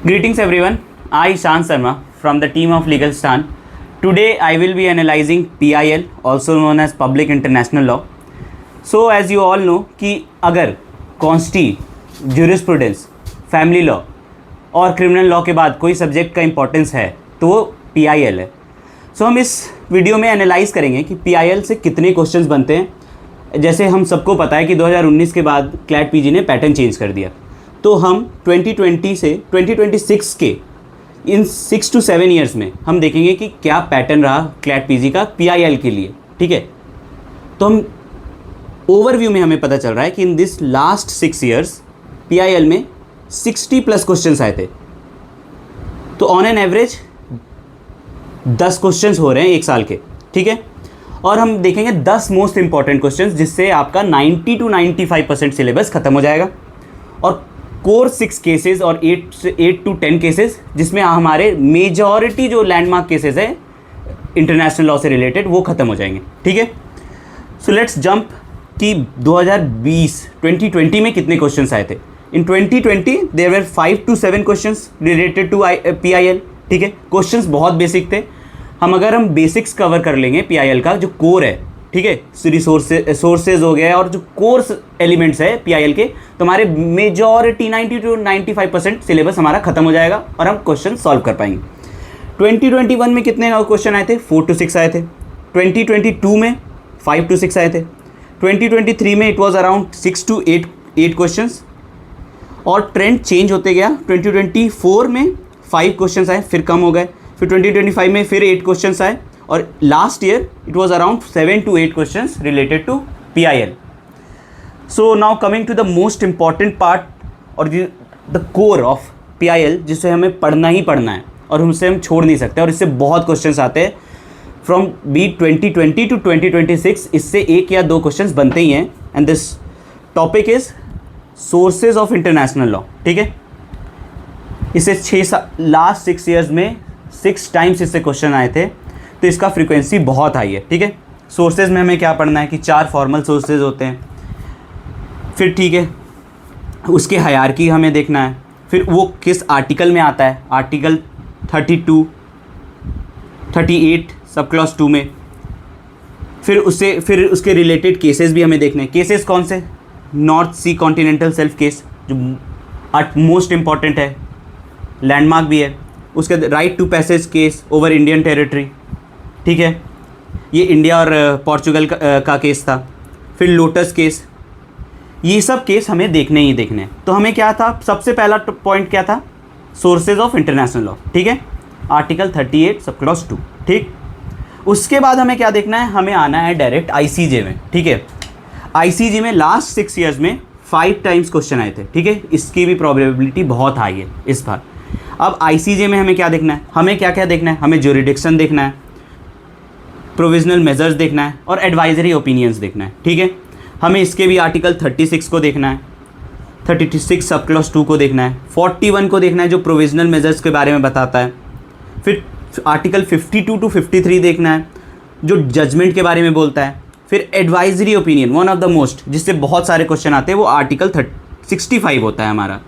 Greetings everyone, I Shan Sharma from the team of Legal Stand. Today I will be analyzing PIL, also known as Public International Law. So as you all know कि अगर कॉन्स्टी, jurisprudence, family law और criminal law के बाद कोई subject का importance है तो वो PIL है. सो हम इस वीडियो में एनालाइज करेंगे कि PIL से कितने क्वेश्चंस बनते हैं. जैसे हम सबको पता है कि 2019 के बाद क्लैट PG ने पैटर्न चेंज कर दिया, तो हम 2020 से 2026 के इन 6 to 7 ईयर्स में हम देखेंगे कि क्या पैटर्न रहा क्लैट PG का PIL के लिए. ठीक है, तो हम ओवरव्यू में हमें पता चल रहा है कि in this last 6 years PIL में 60+ क्वेश्चंस आए थे. तो ऑन एन एवरेज 10 क्वेश्चंस हो रहे हैं एक साल के. ठीक है, और हम देखेंगे 10 मोस्ट इंपॉर्टेंट क्वेश्चंस जिससे आपका 90 to 95% सिलेबस खत्म हो जाएगा. और कोर 6 केसेस और 8 to 10 केसेस जिसमें हमारे मेजॉरिटी जो लैंडमार्क केसेस है इंटरनेशनल लॉ से रिलेटेड वो खत्म हो जाएंगे. ठीक है, सो लेट्स जंप कि 2020 में कितने क्वेश्चंस आए थे. In 2020 there were 5 to 7 questions related to PIL. ठीक है, क्वेश्चंस बहुत बेसिक थे. अगर हम बेसिक्स कवर कर लेंगे PIL का जो कोर है, ठीक है, सोर्सेज हो गया और जो कोर्स एलिमेंट्स है PIL के, तो हमारे मेजॉरिटी 90 to 95% सिलेबस हमारा खत्म हो जाएगा और हम क्वेश्चन सॉल्व कर पाएंगे. 2021 में कितने क्वेश्चन आए थे? 4 to 6 आए थे. 2022 में 5 to 6 आए थे. 2023 में it was around 6 to 8 questions और ट्रेंड चेंज होते गया. 2024 में 5 क्वेश्चंस आए, फिर कम हो गए. फिर 2025 में फिर 8 क्वेश्चंस आए और last year it was around 7 to 8 questions related to PIL. So now coming to the most important part और द कोर ऑफ PIL जिसे हमें पढ़ना ही पढ़ना है और उनसे हम छोड़ नहीं सकते और इससे बहुत क्वेश्चंस आते हैं फ्रॉम बी 2020 to 2026. इससे एक या दो क्वेश्चंस बनते ही हैं. And this topic is sources of international law. ठीक है, इससे लास्ट 6 ईयर्स में 6 टाइम्स इससे क्वेश्चन आए थे, तो इसका फ्रीक्वेंसी बहुत हाई है. ठीक है, सोर्सेज में हमें क्या पढ़ना है कि 4 फॉर्मल सोर्सेज होते हैं. फिर ठीक है, उसके हायरार्की हमें देखना है. फिर वो किस आर्टिकल में आता है, आर्टिकल 32, 38 सब क्लॉज 2 में. फिर उसके रिलेटेड केसेस भी हमें देखने हैं. केसेस कौन से? North Sea continental shelf case जो मोस्ट इम्पॉर्टेंट है, लैंडमार्क भी है. उसके right to passage case over Indian territory. ठीक है, ये इंडिया और पोर्चुगल का केस था. फिर लोटस केस. ये सब केस हमें देखने ही देखने हैं. तो हमें क्या था, सबसे पहला पॉइंट क्या था? Sources of international law. ठीक है, आर्टिकल 38 सब क्लॉज 2. ठीक, उसके बाद हमें क्या देखना है? हमें आना है डायरेक्ट ICJ में. ठीक है, ICJ में लास्ट 6 ईयर्स में 5 टाइम्स क्वेश्चन आए थे. ठीक है, इसकी भी प्रोबेबिलिटी बहुत हाई है इस बार. अब ICJ में हमें क्या देखना है? हमें क्या क्या देखना है? हमें ज्यूरिडिक्शन देखना है, प्रोविजनल मेजर्स देखना है और एडवाइजरी ओपिनियंस देखना है. ठीक है, हमें इसके भी आर्टिकल 36 को देखना है, 36 सब क्लॉज 2 को देखना है, 41 को देखना है जो प्रोविजनल मेजर्स के बारे में बताता है. फिर आर्टिकल 52 to 53 देखना है जो जजमेंट के बारे में बोलता है. फिर advisory opinion, one of the most जिससे बहुत सारे क्वेश्चन आते हैं, वो आर्टिकल 65 होता है हमारा.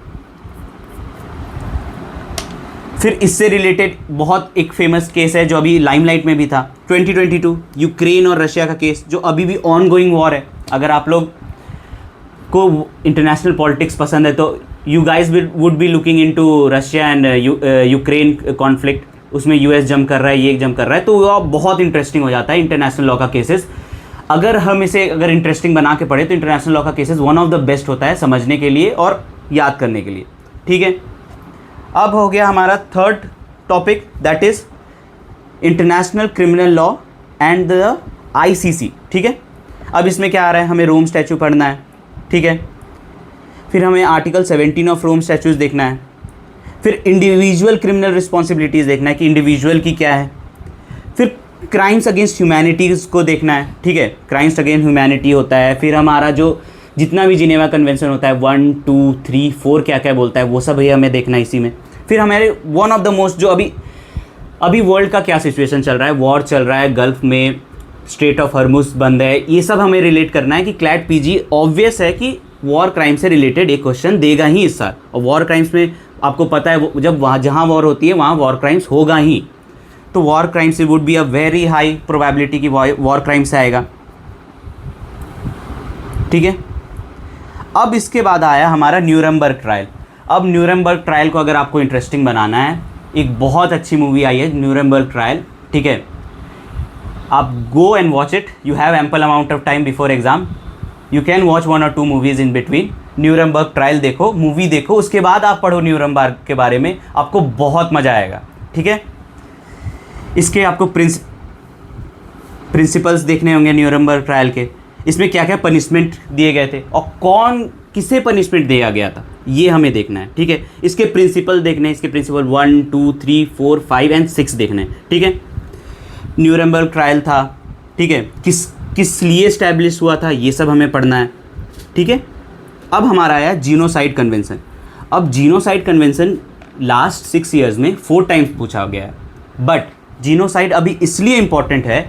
फिर इससे रिलेटेड बहुत एक फेमस केस है जो अभी लाइमलाइट में भी था, 2022 यूक्रेन और रशिया का केस जो अभी भी ऑन गोइंग वॉर है. अगर आप लोग को इंटरनेशनल पॉलिटिक्स पसंद है तो you guys would be looking into Russia and Ukraine conflict. उसमें US जंप कर रहा है, ये जंप कर रहा है, तो वो बहुत इंटरेस्टिंग हो जाता है इंटरनेशनल लॉ का केसेस. अगर हम इसे इंटरेस्टिंग बना के पढ़े तो इंटरनेशनल लॉ का cases one of the best होता है समझने के लिए और याद करने के लिए. ठीक है, अब हो गया हमारा third topic, that is international criminal law and the ICC. ठीक है, अब इसमें क्या आ रहा है? हमें रोम स्टैचू पढ़ना है. ठीक है, फिर हमें आर्टिकल 17 ऑफ रोम स्टैचूज देखना है. फिर इंडिविजुअल क्रिमिनल रिस्पॉन्सिबिलिटीज़ देखना है कि इंडिविजुअल की क्या है. फिर क्राइम्स अगेंस्ट ह्यूमैनिटीज़ को देखना है. ठीक है, क्राइम्स अगेंस्ट ह्यूमैनिटी होता है. फिर हमारा जो जितना भी जिनेवा कन्वेंशन होता है 1, 2, 3, 4 क्या क्या बोलता है वो सब ही हमें देखना है इसी में. फिर हमारे वन ऑफ द मोस्ट जो अभी वर्ल्ड का क्या सिचुएशन चल रहा है, वॉर चल रहा है गल्फ में, स्ट्रेट ऑफ हॉर्मुज बंद है, ये सब हमें रिलेट करना है कि क्लैट PG ऑब्वियस है कि वॉर क्राइम से रिलेटेड एक क्वेश्चन देगा ही इस साल. और वॉर क्राइम्स में आपको पता है वो जब वहाँ जहाँ वॉर होती है वहाँ वॉर क्राइम्स होगा ही, तो वॉर क्राइम से would be a very high probability कि वॉर क्राइम से आएगा। ठीक है, अब इसके बाद आया हमारा न्यूरम्बर्ग ट्रायल। अब न्यूरम्बर्ग ट्रायल को अगर आपको इंटरेस्टिंग बनाना है, एक बहुत अच्छी मूवी आई है न्यूरम्बर्ग ट्रायल। ठीक है, आप go and watch it, you have ample amount of time before exam, you can watch 1 और 2 movies in between. Nuremberg trial देखो, मूवी देखो, उसके बाद आप पढ़ो न्यूरम्बर्ग के बारे में, आपको बहुत मज़ा आएगा। ठीक है, इसके आपको प्रिंसिपल्स देखने होंगे न्यूरम्बर्ग ट्रायल के, इसमें क्या क्या पनिशमेंट दिए गए थे और कौन किसे पनिशमेंट दिया गया था, ये हमें देखना है। ठीक है, इसके प्रिंसिपल देखने हैं, इसके प्रिंसिपल 1 2 3 4 5 एंड 6 देखने हैं। ठीक है, न्यूरम्बर्ग ट्रायल था, ठीक है, किस लिए इस्टेब्लिश हुआ था, ये सब हमें पढ़ना है। ठीक है, अब हमारा आया जीनोसाइड कन्वेंशन। अब जीनोसाइड कन्वेंशन लास्ट 6 ईयर्स में 4 टाइम्स पूछा गया है, बट जीनोसाइड अभी इसलिए इम्पॉर्टेंट है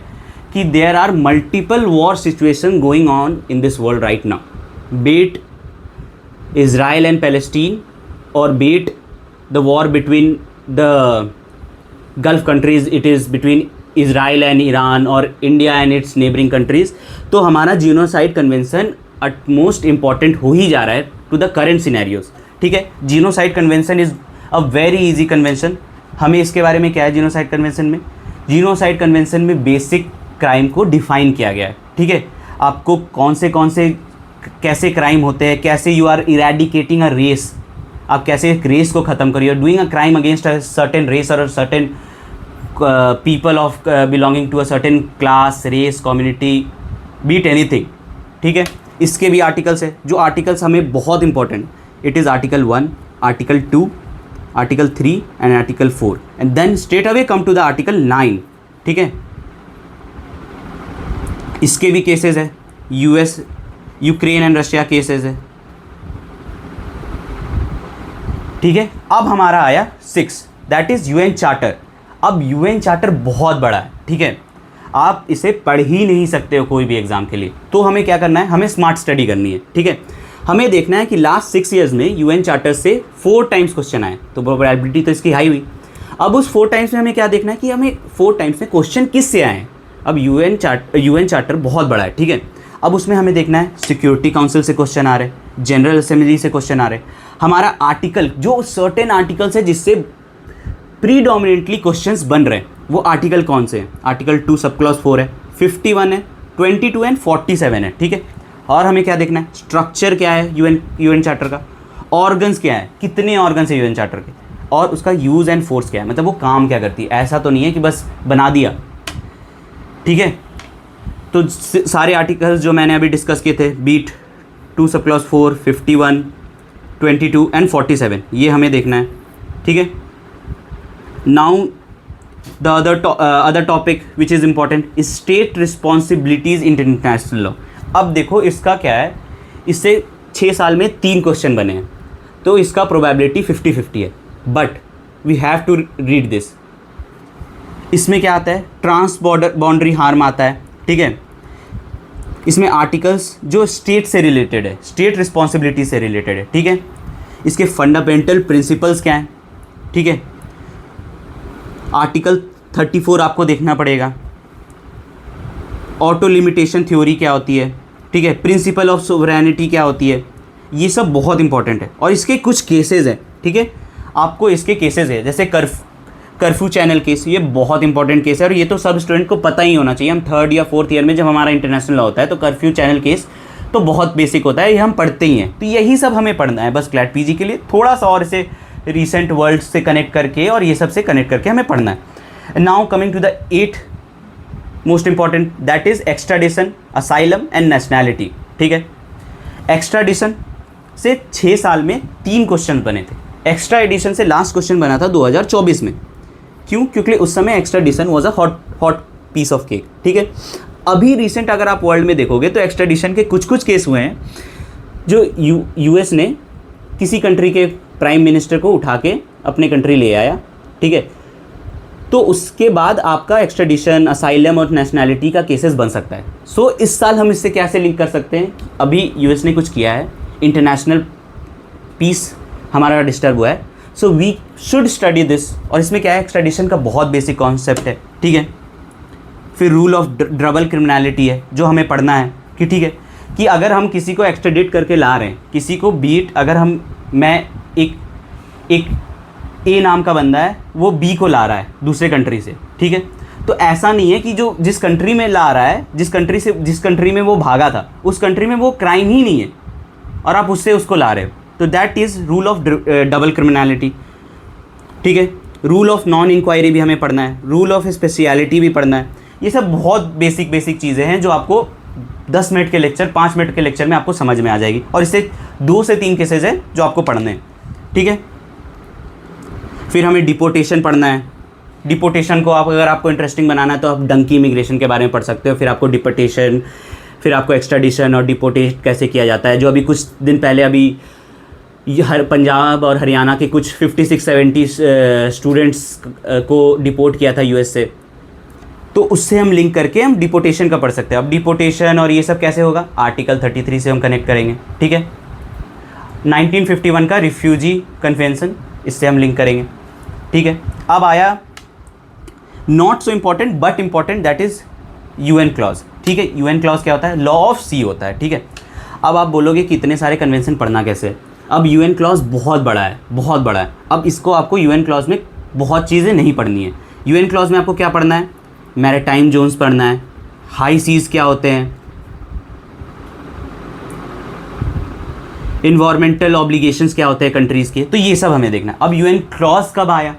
कि there are multiple war situation going on in this world right now, be it Israel and Palestine or beat the war between the Gulf countries, it is between Israel and Iran or India and its neighboring countries। तो हमारा genocide convention utmost important हो ही जा रहा है to the current scenarios. ठीक है, genocide convention is a very easy convention. हमें इसके बारे में क्या है जीनोसाइड कन्वेंशन में, जीनोसाइड कन्वेंशन में बेसिक क्राइम को डिफाइन किया गया है। ठीक है, आपको कौन से कैसे क्राइम होते हैं, कैसे you are eradicating a race, आप कैसे एक रेस को ख़त्म करिए, doing a crime against a certain race और certain people of belonging to a certain class, race, community, be it anything. ठीक है, इसके भी आर्टिकल्स है, जो आर्टिकल्स हमें बहुत important, it is article 1, article 2, article 3 and article 4 and then straight away come to the article 9। ठीक है, इसके भी केसेस है, US Ukraine and Russia cases है। ठीक है, अब हमारा आया 6, दैट इज़ यूएन चार्टर। अब यूएन चार्टर बहुत बड़ा है। ठीक है, आप इसे पढ़ ही नहीं सकते हो कोई भी एग्जाम के लिए, तो हमें क्या करना है, हमें स्मार्ट स्टडी करनी है। ठीक है, हमें देखना है कि लास्ट 6 ईयर्स में यूएन चार्टर से 4 टाइम्स क्वेश्चन आए, तो प्रोबेबिलिटी तो इसकी हाई हुई। अब उस 4 टाइम्स में हमें क्या देखना है कि हमें 4 टाइम्स में क्वेश्चन किस से आए हैं। अब यूएन चार्टर बहुत बड़ा है। ठीक है, अब उसमें हमें देखना है सिक्योरिटी काउंसिल से क्वेश्चन आ रहे हैं, जनरल असेंबली से क्वेश्चन आ रहे हैं, हमारा आर्टिकल जो सर्टेन आर्टिकल्स है जिससे प्रीडोमिनेंटली क्वेश्चंस बन रहे हैं, वो आर्टिकल कौन से हैं। आर्टिकल 2 सब क्लॉज 4 है, 51 है, 22 एंड 47 है। ठीक है, और हमें क्या देखना है, स्ट्रक्चर क्या है यूएन चार्टर का, ऑर्गन्स क्या है, कितने ऑर्गन्स है यूएन चार्टर के, और उसका यूज़ एंड फोर्स क्या है, मतलब वो काम क्या करती है। ऐसा तो नहीं है कि बस बना दिया। ठीक है, तो सारे आर्टिकल्स जो मैंने अभी डिस्कस किए थे, बीट 2 सब क्लॉज 4, 51, 22 एंड 47, ये हमें देखना है। ठीक है, now the other topic which is important, state responsibilities in international law. अब देखो इसका क्या है, इससे 6 साल में 3 क्वेश्चन बने हैं, तो इसका प्रोबेबिलिटी 50-50 है, but we have to read this. इसमें क्या आता है, ट्रांस बाउंड्री हार्म आता है। ठीक है, इसमें आर्टिकल्स जो स्टेट से रिलेटेड है, स्टेट रिस्पॉन्सिबिलिटी से रिलेटेड है। ठीक है, इसके फंडामेंटल प्रिंसिपल्स क्या हैं। ठीक है, आर्टिकल 34 आपको देखना पड़ेगा, ऑटो लिमिटेशन थ्योरी क्या होती है। ठीक है, प्रिंसिपल ऑफ सोवरेनिटी क्या होती है, ये सब बहुत इंपॉर्टेंट है, और इसके कुछ केसेस हैं। ठीक है, आपको इसके केसेस है, जैसे कर्फ्यू चैनल केस, ये बहुत इंपॉर्टेंट केस है, और ये तो सब स्टूडेंट को पता ही होना चाहिए। हम 3rd या 4th ईयर में जब हमारा इंटरनेशनल लॉ होता है तो कर्फ्यू चैनल केस तो बहुत बेसिक होता है, ये हम पढ़ते ही हैं। तो यही सब हमें पढ़ना है बस क्लैट पीजी के लिए, थोड़ा सा और इसे रिसेंट वर्ल्ड से कनेक्ट करके और ये सब से कनेक्ट करके हमें पढ़ना है। Now coming to the 8th most important, that is extradition, asylum and nationality. ठीक है, एक्स्ट्राडिशन से 6 साल में 3 क्वेश्चन बने थे। एक्स्ट्रा एडिशन से लास्ट क्वेश्चन बना था 2024 में। क्यों? क्योंकि उस समय extradition was a hot piece of cake. ठीक है, अभी रिसेंट अगर आप वर्ल्ड में देखोगे तो एक्स्ट्राडिशन के कुछ केस हुए हैं जो यूएस ने किसी कंट्री के प्राइम मिनिस्टर को उठा के अपने कंट्री ले आया। ठीक है, तो उसके बाद आपका एक्स्ट्राडिशन, असाइलम और नेशनैलिटी का केसेस बन सकता है। सो इस साल हम इससे कैसे लिंक कर सकते हैं, अभी यूएस ने कुछ किया है, इंटरनेशनल पीस हमारा डिस्टर्ब हुआ है, so we should study this. और इसमें क्या है, एक्स्ट्राडिशन का बहुत बेसिक कॉन्सेप्ट है, ठीक है। फिर रूल ऑफ डबल क्रिमिनलिटी है जो हमें पढ़ना है कि ठीक है, कि अगर हम किसी को एक्स्ट्राडिट करके ला रहे हैं, किसी को बीट, अगर मैं एक ए नाम का बंदा है, वो बी को ला रहा है दूसरे कंट्री से, ठीक है, तो ऐसा नहीं है कि जो जिस कंट्री में ला रहा है, जिस कंट्री में वो भागा था, उस कंट्री में वो क्राइम ही नहीं है और आप उससे उसको ला रहे हो, तो that is rule of double criminality, ठीक है। रूल ऑफ नॉन इंक्वायरी भी हमें पढ़ना है, रूल ऑफ स्पेशलिटी भी पढ़ना है। ये सब बहुत बेसिक चीज़ें हैं जो आपको 10 मिनट के लेक्चर, 5 मिनट के लेक्चर में आपको समझ में आ जाएगी, और इससे 2 से 3 केसेज हैं जो आपको पढ़ने हैं, ठीक है। फिर हमें डिपोटेशन पढ़ना है। डिपोटेशन को अगर आपको इंटरेस्टिंग बनाना है तो आप डंकी इमिग्रेशन के बारे में पढ़ सकते हो। फिर आपको डिपोटेशन, फिर आपको एक्स्ट्राडिशन और डिपोटेट कैसे किया जाता है, जो अभी कुछ दिन पहले अभी हर पंजाब और हरियाणा के कुछ 56-70 स्टूडेंट्स को डिपोर्ट किया था यूएस से, तो उससे हम लिंक करके हम डिपोटेशन का पढ़ सकते हैं। अब डिपोटेशन और ये सब कैसे होगा, आर्टिकल 33 से हम कनेक्ट करेंगे, ठीक है। 1951 का रिफ्यूजी कन्वेंशन, इससे हम लिंक करेंगे, ठीक है। अब आया not so important but important, that is UN clause, ठीक है। यूएन क्लॉज क्या होता है, लॉ ऑफ सी होता है, ठीक है। अब आप बोलोगे कि इतने सारे कन्वेंशन पढ़ना कैसे। अब यूएन क्लॉज बहुत बड़ा है, बहुत बड़ा है। अब इसको आपको यूएन क्लॉज में बहुत चीज़ें नहीं पढ़नी है। यूएन क्लॉज में आपको क्या पढ़ना है, मैरीटाइम जोन्स पढ़ना है, हाई सीज़ क्या होते हैं, इन्वायरमेंटल ऑब्लिगेशंस क्या होते हैं कंट्रीज़ के, तो ये सब हमें देखना है। अब यूएन क्लॉज कब आया,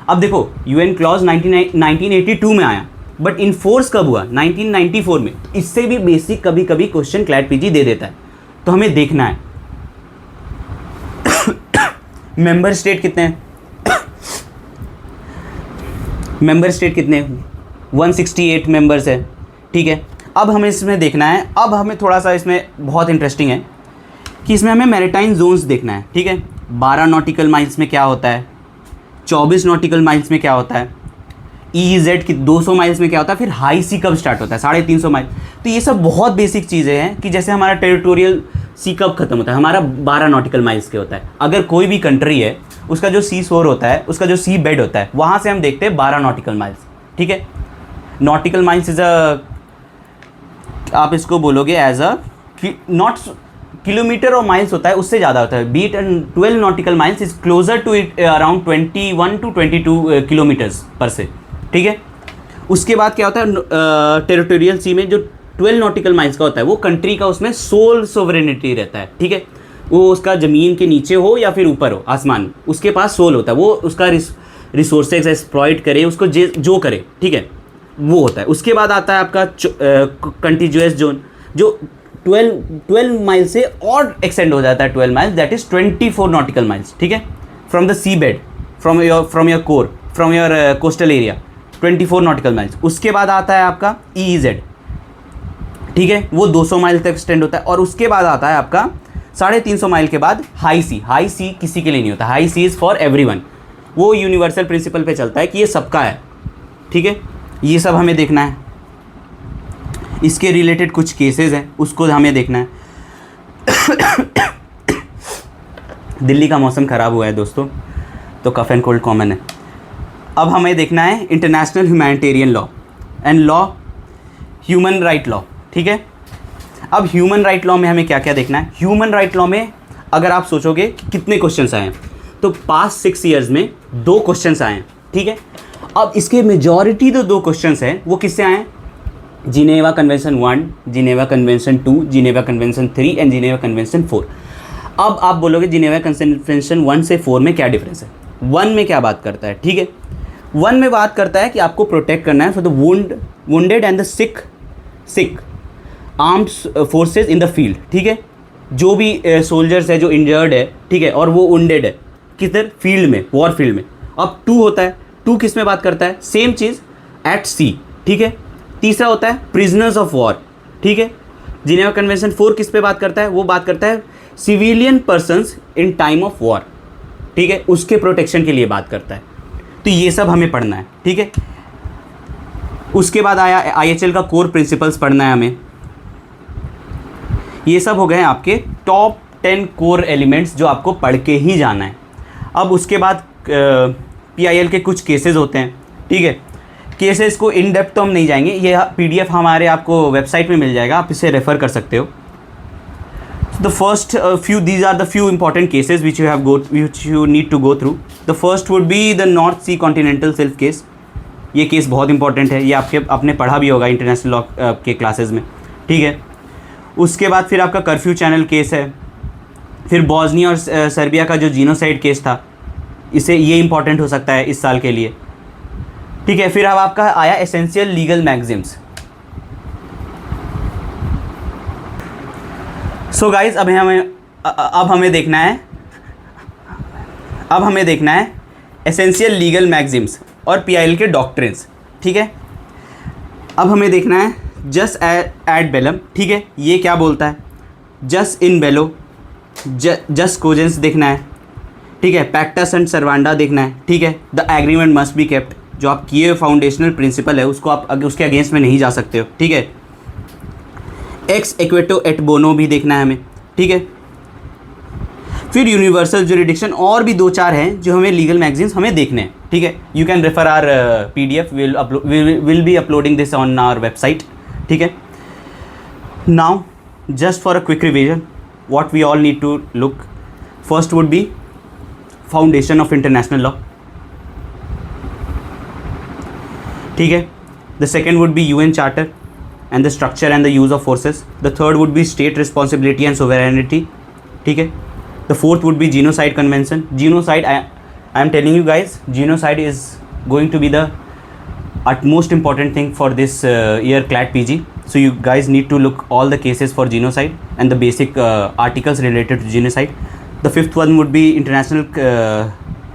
अब देखो यूएन क्लॉज 1982 में आया, बट इन्फोर्स कब हुआ, 1994 में। इससे भी बेसिक कभी कभी क्वेश्चन क्लैट पीजी दे देता है, तो हमें देखना है। मेंबर स्टेट कितने हैं, मेंबर स्टेट कितने, 168 मेंबर्स है, ठीक है। अब हमें इसमें देखना है, अब हमें थोड़ा सा इसमें बहुत इंटरेस्टिंग है कि इसमें हमें मैरीटाइम जोन्स देखना है, ठीक है। 12 नॉटिकल माइल्स में क्या होता है, 24 नॉटिकल माइल्स में क्या होता है, EEZ की 200 माइल्स में क्या होता है, फिर हाई सी कब स्टार्ट होता है, 350 माइल। तो ये सब बहुत बेसिक चीज़ें हैं कि जैसे हमारा टेरिटोरियल सी कब खत्म होता है, हमारा 12 नॉटिकल माइल्स के होता है। अगर कोई भी कंट्री है, उसका जो सी शोर होता है, उसका जो सी बेड होता है, वहाँ से हम देखते हैं 12 नॉटिकल माइल्स, ठीक है। नॉटिकल माइल्स इज़ अ, आप इसको बोलोगे एज अ, नॉट किलोमीटर और माइल्स होता है, उससे ज़्यादा होता है। Be it and 12 nautical miles is closer to it around 21 to 22 kilometres per se, ठीक है। उसके बाद क्या होता है, टेरिटोरियल सी में जो 12 नॉटिकल माइल्स का होता है, वो कंट्री का उसमें सोल सोवरेनिटी रहता है, ठीक है। वो उसका ज़मीन के नीचे हो या फिर ऊपर हो, आसमान, उसके पास सोल होता है, वो उसका रिसोर्सेज एक्सप्लॉइट करे, उसको जो करे, ठीक है, वो होता है। उसके बाद आता है आपका कंटिन्यूअस जोन, जो 12 माइल से और एक्सटेंड हो जाता है, 12 miles, that is 24 nautical miles, ठीक है, from the sea bed, from your core, from your coastal area, 24 nautical miles. उसके बाद आता है आपका EEZ, ठीक है, वो 200 माइल तक एक्सटेंड होता है। और उसके बाद आता है आपका 350 माइल के बाद हाई सी। हाई सी किसी के लिए नहीं होता, high sea is for everyone, वो यूनिवर्सल प्रिंसिपल पे चलता है कि ये सबका है, ठीक है। ये सब हमें देखना है, इसके रिलेटेड कुछ केसेस हैं, उसको हमें देखना है। दिल्ली का मौसम ख़राब हुआ है दोस्तों, तो कफ एंड कोल्ड कॉमन है। अब हमें देखना है international humanitarian law and law, human right law, ठीक है। अब ह्यूमन राइट लॉ में हमें क्या क्या देखना है। ह्यूमन राइट लॉ में अगर आप सोचोगे कि कितने क्वेश्चंस आए हैं, तो पास्ट 6 ईयर्स में 2 क्वेश्चंस आए हैं, ठीक है। अब इसके मेजॉरिटी तो 2 क्वेश्चंस हैं, वो किससे आए हैं, Geneva convention 1, Geneva convention 2, Geneva convention 3 and Geneva convention 4। अब आप बोलोगे जिनेवा कन्वेंशन 1 से 4 में क्या डिफरेंस है। 1 में क्या बात करता है, ठीक है, 1 में बात करता है कि आपको प्रोटेक्ट करना है for the wounded and the sick armed forces in the field, ठीक है। जो भी सोल्जर्स है जो इंजर्ड है, ठीक है, और वो वुंडेड है किधर, फील्ड में, वॉर फील्ड में। अब 2 होता है, 2 किस में बात करता है, सेम चीज़ एट सी, ठीक है। तीसरा होता है प्रिजनर्स ऑफ वॉर, ठीक है। जिनेवा कन्वेंशन 4 किस पे बात करता है, वो बात करता है civilian persons in time of war, ठीक है, उसके प्रोटेक्शन के लिए बात करता है। तो ये सब हमें पढ़ना है, ठीक है। उसके बाद आया IHL का कोर प्रिंसिपल्स पढ़ना है हमें। ये सब हो गए आपके टॉप 10 कोर एलिमेंट्स जो आपको पढ़ के ही जाना है। अब उसके बाद PIL के कुछ केसेस होते हैं, ठीक है। केसेस को इन डेप्थ तो हम नहीं जाएंगे, ये PDF हमारे आपको वेबसाइट में मिल जाएगा, आप इसे रेफ़र कर सकते हो। The first these are the few important cases which you need to go through. The first would be the North Sea Continental Shelf case. ये केस बहुत इंपॉर्टेंट है, ये आपने पढ़ा भी होगा इंटरनेशनल लॉ के क्लासेस में, ठीक है। उसके बाद फिर आपका कर्फ्यू चैनल केस है, फिर बॉस्निया और सर्बिया का जो जीनोसाइड केस था, ये इंपॉर्टेंट हो सकता है इस साल के लिए, ठीक है। फिर अब आपका आया essential legal maxims. So guys अब हमें देखना है एसेंशियल लीगल मैगजिम्स और PIL के डॉक्ट्रिन्स, ठीक है। अब हमें देखना है जस एड बेलम, ठीक है, ये क्या बोलता है, जस इन बेलो, जस कोजेंस देखना है, ठीक है। पैक्टस एंड सर्वांडा देखना है, ठीक है। The agreement must be kept, जो आप किए फाउंडेशनल प्रिंसिपल है उसको आप उसके अगेंस्ट में नहीं जा सकते हो, ठीक है। एक्स एक्वेटो एट बोनो भी देखना है हमें, ठीक है। फिर यूनिवर्सल जुरिडिक्शन और भी 2-4 हैं जो हमें लीगल मैगजीन्स हमें देखने हैं, ठीक है। You can refer our PDF, will be uploading this on our website, ठीक है। Now just for a quick revision what we all need to look, first would be foundation of international law, ठीक है। The second would be UN charter and the structure and the use of forces. The third would be state responsibility and sovereignty, ठीक है। The fourth would be genocide convention. Genocide, I am telling you guys, genocide is going to be the utmost important thing for this year CLAT PG. So you guys need to look all the cases for genocide and the basic articles related to genocide. The fifth one would be international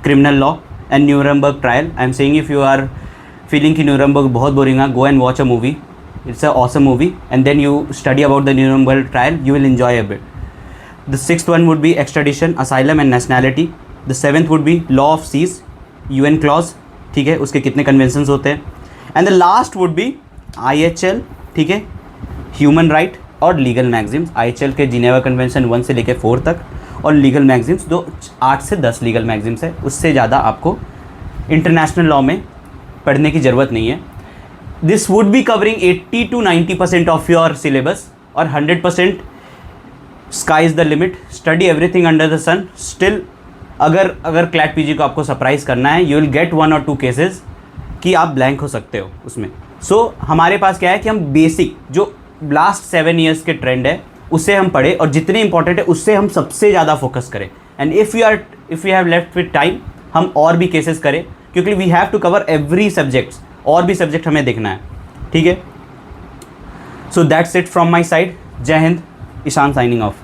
criminal law and Nuremberg trial. I am saying if you are feeling कि Nuremberg बहुत boring है, go and watch a movie. It's an awesome movie, and then you study about the Nuremberg trial, you will enjoy a bit. The sixth one would be extradition, asylum and nationality. The seventh would be law of seas, UN clause, ठीक है, उसके कितने conventions होते हैं। And the last would be IHL, ठीक है, human right और legal maxims। IHL के जिनेवा कन्वेंशन 1 से लेकर 4 तक, और legal maxims 8 से 10 legal maxims है, उससे ज़्यादा आपको इंटरनेशनल लॉ में पढ़ने की ज़रूरत नहीं है। This would be covering 80 to 90% of your syllabus, और 100% sky is the limit. Study everything under the sun. Still अगर CLAT PG को आपको सरप्राइज़ करना है, you will get 1 or 2 cases कि आप ब्लैंक हो सकते हो उसमें। So हमारे पास क्या है कि हम बेसिक जो लास्ट 7 years के ट्रेंड है उससे हम पढ़े, और जितने इंपॉर्टेंट है उससे हम सबसे ज़्यादा फोकस करें। And if you have left with time, हम और भी केसेस करें, क्योंकि we have to cover every subjects, और भी सब्जेक्ट हमें देखना है, ठीक है। So that's it from my side. जय हिंद। Ishan signing off.